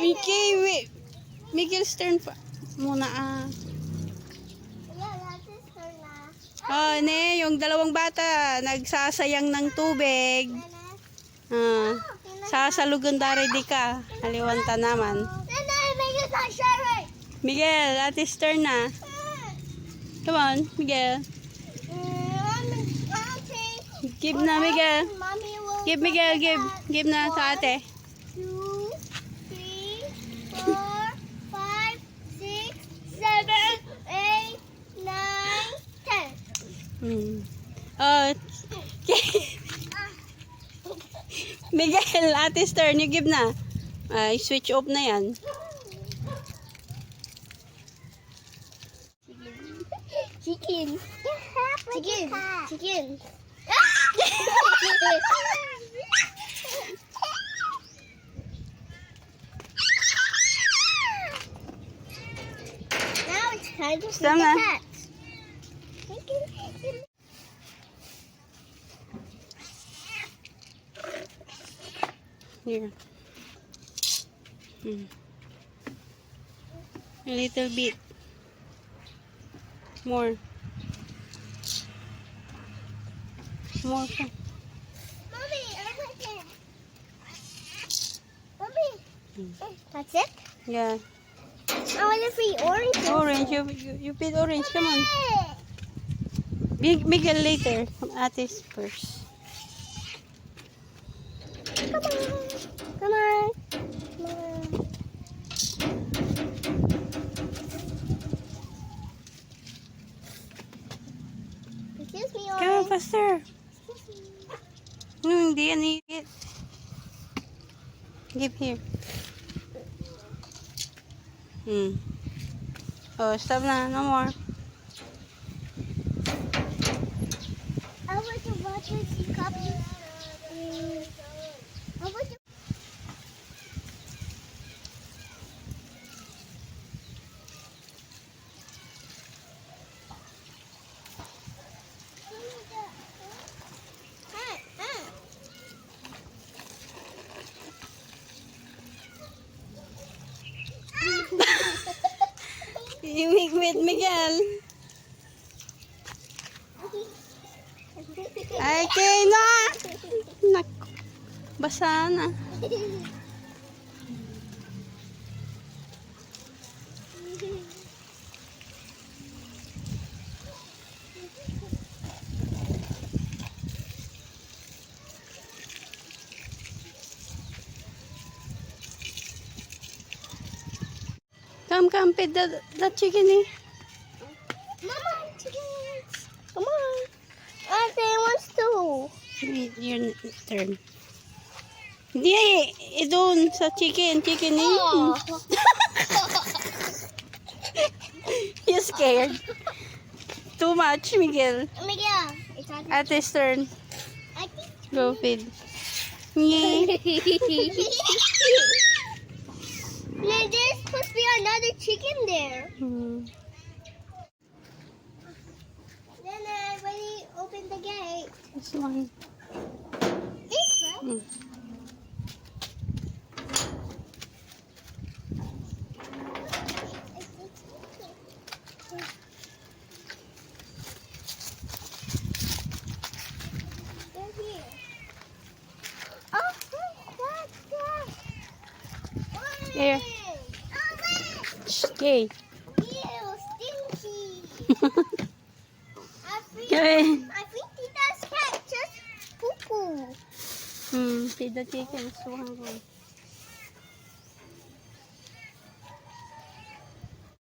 Okay, wait. Miguel's turn pa muna Oh, ne, yung dalawang bata nagsasayang ng tubig. Sasalugan dari di ka. Haliwanta naman. Miguel, atis turn na. Come on, Miguel. Give na, Miguel. Give, Miguel, give. Give na sa ate. 2, 3, 4, 5, 6, 7, 8, 9, 10. Oh, Miguel, atis turn. You give na. Switch off na yan. Chicken. Chicken. Chicken. Now it's time to feed the cats. Here. A little bit. More. More pa. Mommy, I like it. Mommy, that's it? Yeah. I want to feed orange. Orange. You feed orange. Come on. Miguel later. Atis first. Come on. Come on. Come on. Excuse me, Come on, orange. faster. Hindi yan higit. Give here. Oh, stop na. No more. I want to watch this copy. I want to. You make with Miguel. Ay, okay na. Naku. Basa na. Come, feed the chicken eh. Mama, chickens. Come on. Auntie wants to. Your turn. Hindi, doon sa chicken eh. Oh. You scared? Too much, Miguel. Miguel, it's on. Ate's turn. I think. Go feed. Yeah. There's supposed to be another chicken there. Then I already opened the gate. This one. This one? They're here. Oh, that's good. Here. Okay. Ew, stinky. Okay. I think he does cat just poo poo. Feed the chicken. So hungry.